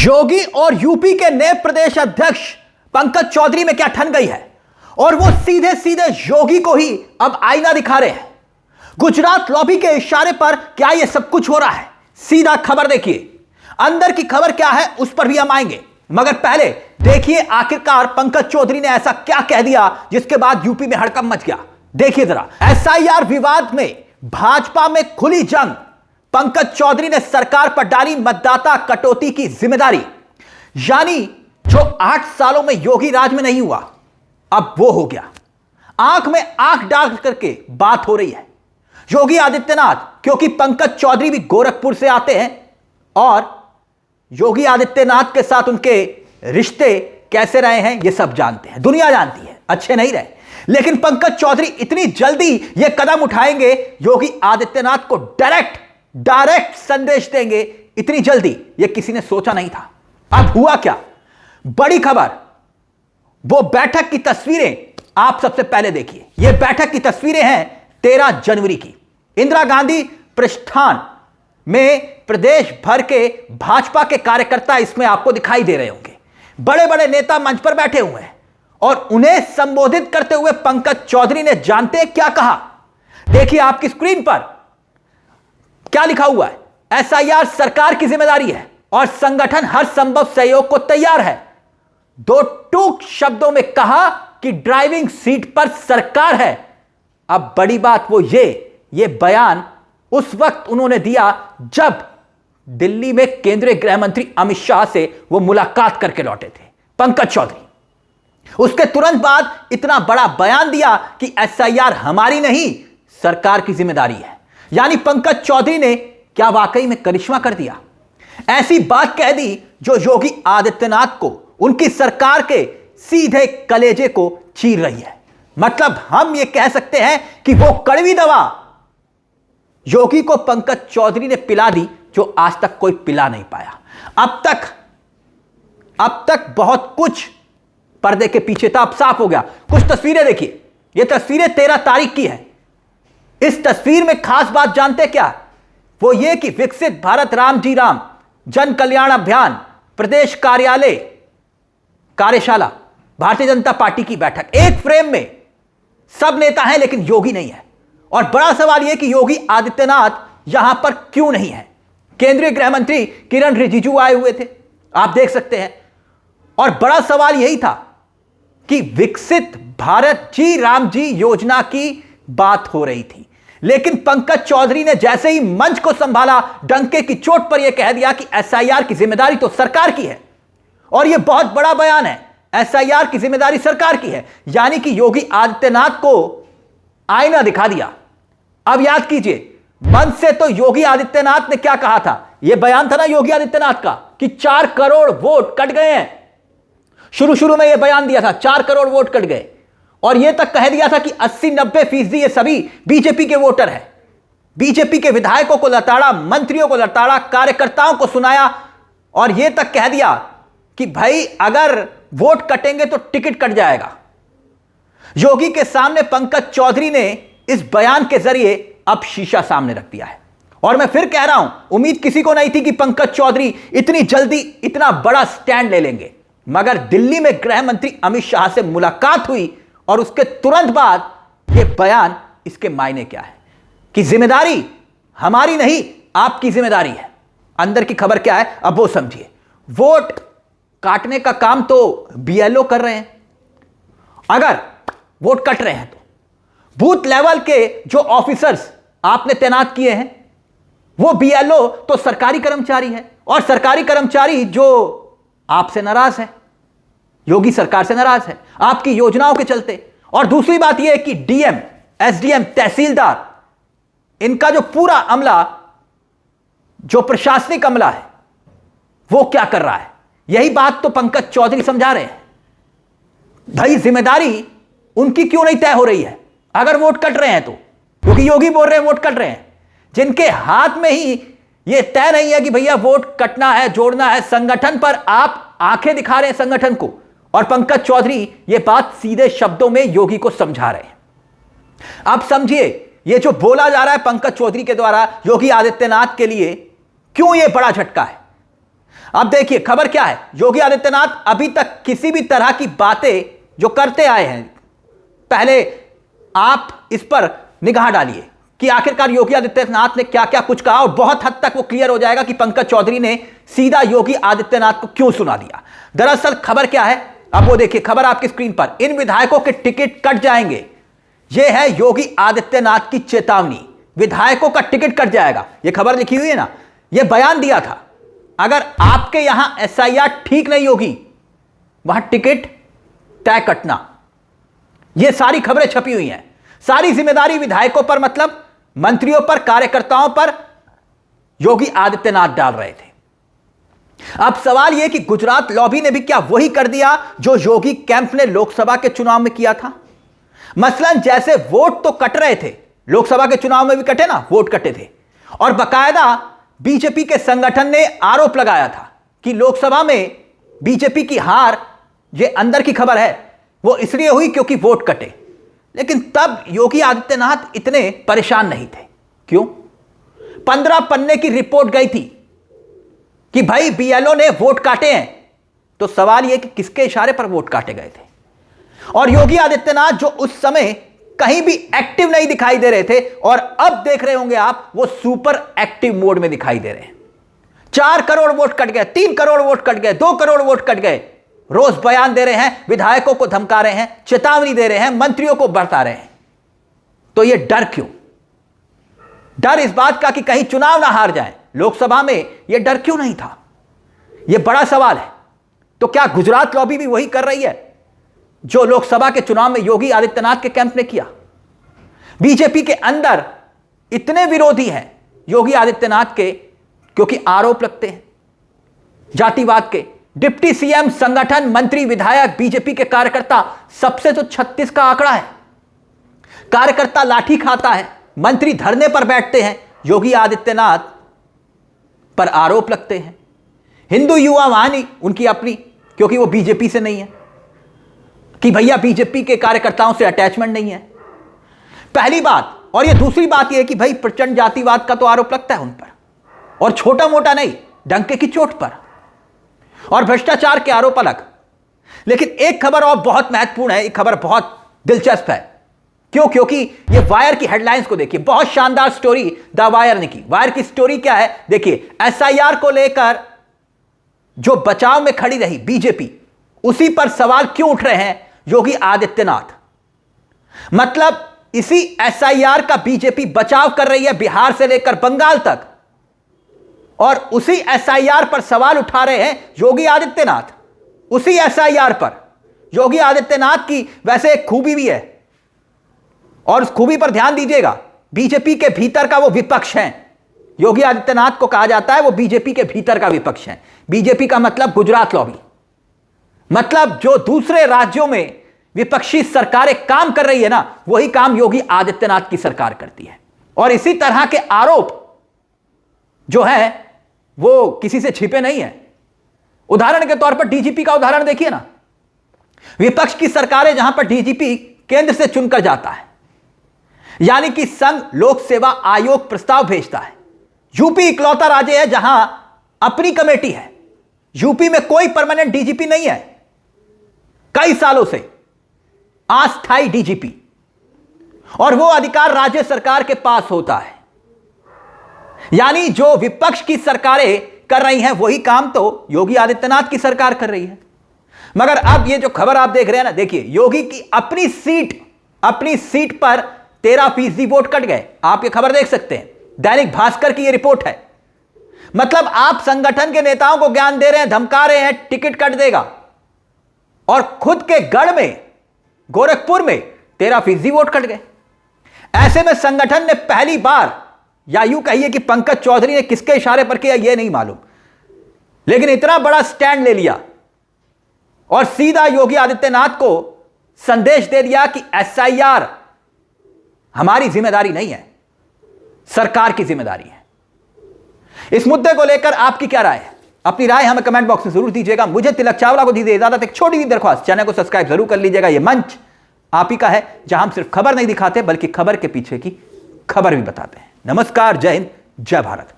योगी और यूपी के नए प्रदेश अध्यक्ष पंकज चौधरी में क्या ठन गई है और वो सीधे सीधे योगी को ही अब आईना दिखा रहे हैं। गुजरात लॉबी के इशारे पर क्या यह सब कुछ हो रहा है, सीधा खबर देखिए। अंदर की खबर क्या है उस पर भी हम आएंगे, मगर पहले देखिए आखिरकार पंकज चौधरी ने ऐसा क्या कह दिया जिसके बाद यूपी में हड़कंप मच गया। देखिए जरा, एसआईआर विवाद में भाजपा में खुली जंग। पंकज चौधरी ने सरकार पर डाली मतदाता कटौती की जिम्मेदारी, यानी जो 8 सालों में योगी राज में नहीं हुआ अब वो हो गया। आंख में आंख डाल करके बात हो रही है योगी आदित्यनाथ, क्योंकि पंकज चौधरी भी गोरखपुर से आते हैं और योगी आदित्यनाथ के साथ उनके रिश्ते कैसे रहे हैं ये सब जानते हैं, दुनिया जानती है, अच्छे नहीं रहे। लेकिन पंकज चौधरी इतनी जल्दी यह कदम उठाएंगे, योगी आदित्यनाथ को डायरेक्ट संदेश देंगे, इतनी जल्दी यह किसी ने सोचा नहीं था। अब हुआ क्या, बड़ी खबर, वो बैठक की तस्वीरें आप सबसे पहले देखिए। यह बैठक की तस्वीरें हैं 13 जनवरी की। इंदिरा गांधी प्रस्थान में प्रदेश भर के भाजपा के कार्यकर्ता इसमें आपको दिखाई दे रहे होंगे। बड़े बड़े नेता मंच पर बैठे हुए हैं और उन्हें संबोधित करते हुए पंकज चौधरी ने जानते हैं क्या कहा। देखिए आपकी स्क्रीन पर क्या लिखा हुआ है, एसआईआर सरकार की जिम्मेदारी है और संगठन हर संभव सहयोग को तैयार है। 2 टूक शब्दों में कहा कि ड्राइविंग सीट पर सरकार है। अब बड़ी बात वो ये बयान उस वक्त उन्होंने दिया जब दिल्ली में केंद्रीय गृह मंत्री अमित शाह से वो मुलाकात करके लौटे थे पंकज चौधरी। उसके तुरंत बाद इतना बड़ा बयान दिया कि एसआईआर हमारी नहीं सरकार की जिम्मेदारी है। यानी पंकज चौधरी ने क्या वाकई में करिश्मा कर दिया, ऐसी बात कह दी जो योगी आदित्यनाथ को, उनकी सरकार के सीधे कलेजे को चीर रही है। मतलब हम यह कह सकते हैं कि वो कड़वी दवा योगी को पंकज चौधरी ने पिला दी जो आज तक कोई पिला नहीं पाया। अब तक बहुत कुछ पर्दे के पीछे था, अब साफ हो गया। कुछ तस्वीरें देखिए, ये तस्वीरें 13 तारीख की है। इस तस्वीर में खास बात जानते क्या, वो ये कि विकसित भारत राम जी राम जन कल्याण अभियान प्रदेश कार्यालय कार्यशाला भारतीय जनता पार्टी की बैठक। एक फ्रेम में सब नेता हैं लेकिन योगी नहीं है। और बड़ा सवाल यह कि योगी आदित्यनाथ यहां पर क्यों नहीं है। केंद्रीय गृह मंत्री किरण रिजिजू आए हुए थे, आप देख सकते हैं। और बड़ा सवाल यही था कि विकसित भारत जी राम जी योजना की बात हो रही थी, लेकिन पंकज चौधरी ने जैसे ही मंच को संभाला डंके की चोट पर यह कह दिया कि एसआईआर की जिम्मेदारी तो सरकार की है। और यह बहुत बड़ा बयान है, एसआईआर की जिम्मेदारी सरकार की है, यानी कि योगी आदित्यनाथ को आईना दिखा दिया। अब याद कीजिए, मंच से तो योगी आदित्यनाथ ने क्या कहा था, यह बयान था ना योगी आदित्यनाथ का कि 4 करोड़ वोट कट गए हैं। शुरू में यह बयान दिया था 4 करोड़ वोट कट गए, और यह तक कह दिया था कि 80-90% ये सभी बीजेपी के वोटर हैं। बीजेपी के विधायकों को लताड़ा, मंत्रियों को लताड़ा, कार्यकर्ताओं को सुनाया और यह तक कह दिया कि भाई अगर वोट कटेंगे तो टिकट कट जाएगा। योगी के सामने पंकज चौधरी ने इस बयान के जरिए अब शीशा सामने रख दिया है। और मैं फिर कह रहा हूं, उम्मीद किसी को नहीं थी कि पंकज चौधरी इतनी जल्दी इतना बड़ा स्टैंड ले लेंगे, मगर दिल्ली में गृह मंत्री अमित शाह से मुलाकात हुई और उसके तुरंत बाद यह बयान, इसके मायने क्या है कि जिम्मेदारी हमारी नहीं आपकी जिम्मेदारी है। अंदर की खबर क्या है अब वो समझिए। वोट काटने का काम तो बीएलओ कर रहे हैं, अगर वोट कट रहे हैं तो बूथ लेवल के जो ऑफिसर्स आपने तैनात किए हैं वो बीएलओ तो सरकारी कर्मचारी है, और सरकारी कर्मचारी जो आपसे नाराज है, योगी सरकार से नाराज है आपकी योजनाओं के चलते। और दूसरी बात यह है कि डीएम, एसडीएम, तहसीलदार, इनका जो पूरा अमला, जो प्रशासनिक अमला है, वो क्या कर रहा है, यही बात तो पंकज चौधरी समझा रहे हैं। भाई जिम्मेदारी उनकी क्यों नहीं तय हो रही है अगर वोट कट रहे हैं तो, क्योंकि योगी बोल रहे हैं वोट कट रहे हैं, जिनके हाथ में ही यह तय नहीं है कि भैया वोट कटना है, जोड़ना है। संगठन पर आप आंखें दिखा रहे हैं संगठन को, और पंकज चौधरी यह बात सीधे शब्दों में योगी को समझा रहे हैं। अब समझिए, यह जो बोला जा रहा है पंकज चौधरी के द्वारा योगी आदित्यनाथ के लिए, क्यों यह बड़ा झटका है। अब देखिए खबर क्या है। योगी आदित्यनाथ अभी तक किसी भी तरह की बातें जो करते आए हैं, पहले आप इस पर निगाह डालिए कि आखिरकार योगी आदित्यनाथ ने क्या क्या कुछ कहा, और बहुत हद तक वो क्लियर हो जाएगा कि पंकज चौधरी ने सीधा योगी आदित्यनाथ को क्यों सुना दिया। दरअसल खबर क्या है, अब वो देखिए खबर आपकी स्क्रीन पर। इन विधायकों के टिकट कट जाएंगे, यह है योगी आदित्यनाथ की चेतावनी। विधायकों का टिकट कट जाएगा, यह खबर लिखी हुई है ना, यह बयान दिया था। अगर आपके यहां एसआईआर ठीक नहीं होगी, वहां टिकट तय कटना, यह सारी खबरें छपी हुई हैं। सारी जिम्मेदारी विधायकों पर, मतलब मंत्रियों पर, कार्यकर्ताओं पर योगी आदित्यनाथ डाल रहे थे। अब सवाल यह कि गुजरात लॉबी ने भी क्या वही कर दिया जो योगी कैंप ने लोकसभा के चुनाव में किया था। मसलन जैसे वोट तो कट रहे थे, लोकसभा के चुनाव में भी कटे ना, वोट कटे थे, और बकायदा बीजेपी के संगठन ने आरोप लगाया था कि लोकसभा में बीजेपी की हार, यह अंदर की खबर है, वो इसलिए हुई क्योंकि वोट कटे। लेकिन तब योगी आदित्यनाथ इतने परेशान नहीं थे। क्यों? 15 पन्ने की रिपोर्ट गई थी कि भाई बीएलओ ने वोट काटे हैं। तो सवाल यह कि किसके इशारे पर वोट काटे गए थे। और योगी आदित्यनाथ जो उस समय कहीं भी एक्टिव नहीं दिखाई दे रहे थे, और अब देख रहे होंगे आप, वो सुपर एक्टिव मोड में दिखाई दे रहे हैं। 4 करोड़ वोट कट गए, 3 करोड़ वोट कट गए, 2 करोड़ वोट कट गए। रोज बयान दे रहे हैं, विधायकों को धमका रहे हैं, चेतावनी दे रहे हैं, मंत्रियों को बरता रहे हैं। तो यह डर क्यों? डर इस बात का कि कहीं चुनाव ना हार जाए। लोकसभा में यह डर क्यों नहीं था? यह बड़ा सवाल है। तो क्या गुजरात लॉबी भी वही कर रही है जो लोकसभा के चुनाव में योगी आदित्यनाथ के कैंप ने किया? बीजेपी के अंदर इतने विरोधी हैं योगी आदित्यनाथ के, क्योंकि आरोप लगते हैं जातिवाद के। डिप्टी सीएम, संगठन, मंत्री, विधायक, बीजेपी के कार्यकर्ता, सबसे तो 36 का आंकड़ा है। कार्यकर्ता लाठी खाता है, मंत्री धरने पर बैठते हैं, योगी आदित्यनाथ पर आरोप लगते हैं। हिंदू युवा वाहिनी उनकी अपनी, क्योंकि वो बीजेपी से नहीं है, कि भैया बीजेपी के कार्यकर्ताओं से अटैचमेंट नहीं है, पहली बात। और ये दूसरी बात यह है कि भाई प्रचंड जातिवाद का तो आरोप लगता है उन पर, और छोटा मोटा नहीं, डंके की चोट पर, और भ्रष्टाचार के आरोप अलग। लेकिन एक खबर और बहुत महत्वपूर्ण है, एक खबर बहुत दिलचस्प है। क्यों? क्योंकि ये वायर की हेडलाइंस को देखिए, बहुत शानदार स्टोरी द वायर ने की। वायर की स्टोरी क्या है देखिए, एसआईआर को लेकर जो बचाव में खड़ी रही बीजेपी, उसी पर सवाल क्यों उठ रहे हैं योगी आदित्यनाथ। मतलब इसी एसआईआर का बीजेपी बचाव कर रही है बिहार से लेकर बंगाल तक, और उसी एसआईआर पर सवाल उठा रहे हैं योगी आदित्यनाथ। उसी एसआईआर पर योगी आदित्यनाथ की वैसे एक खूबी भी है, और उस खूबी पर ध्यान दीजिएगा, बीजेपी के भीतर का वो विपक्ष है। योगी आदित्यनाथ को कहा जाता है वो बीजेपी के भीतर का विपक्ष है। बीजेपी का मतलब गुजरात लॉबी, मतलब जो दूसरे राज्यों में विपक्षी सरकारें काम कर रही है ना, वही काम योगी आदित्यनाथ की सरकार करती है। और इसी तरह के आरोप जो है वो किसी से छिपे नहीं है। उदाहरण के तौर पर डीजीपी का उदाहरण देखिए ना, विपक्ष की सरकारें जहां पर डीजीपी केंद्र से चुनकर जाता है, यानी कि संघ लोक सेवा आयोग प्रस्ताव भेजता है। यूपी इकलौता राज्य है जहां अपनी कमेटी है। यूपी में कोई परमानेंट डीजीपी नहीं है, कई सालों से अस्थायी डीजीपी, और वो अधिकार राज्य सरकार के पास होता है। यानी जो विपक्ष की सरकारें कर रही हैं वही काम तो योगी आदित्यनाथ की सरकार कर रही है। मगर अब ये जो खबर आप देख रहे हैं ना, देखिए योगी की अपनी सीट पर 13% वोट कट गए। आप ये खबर देख सकते हैं, दैनिक भास्कर की ये रिपोर्ट है। मतलब आप संगठन के नेताओं को ज्ञान दे रहे हैं, धमका रहे हैं, टिकट कट देगा, और खुद के गढ़ में गोरखपुर में 13% वोट कट गए। ऐसे में संगठन ने पहली बार, या यूं कहिए कि पंकज चौधरी ने किसके इशारे पर किया यह नहीं मालूम, लेकिन इतना बड़ा स्टैंड ले लिया और सीधा योगी आदित्यनाथ को संदेश दे दिया कि एसआईआर हमारी जिम्मेदारी नहीं है, सरकार की जिम्मेदारी है। इस मुद्दे को लेकर आपकी क्या राय है? अपनी राय हमें कमेंट बॉक्स में जरूर दीजिएगा। मुझे तिलक चावला को दीजिए इजाजत। एक छोटी सी दरख्वास्त, चैनल को सब्सक्राइब जरूर कर लीजिएगा। यह मंच आप ही का है जहां हम सिर्फ खबर नहीं दिखाते बल्कि खबर के पीछे की खबर भी बताते हैं। नमस्कार, जय हिंद, जय भारत।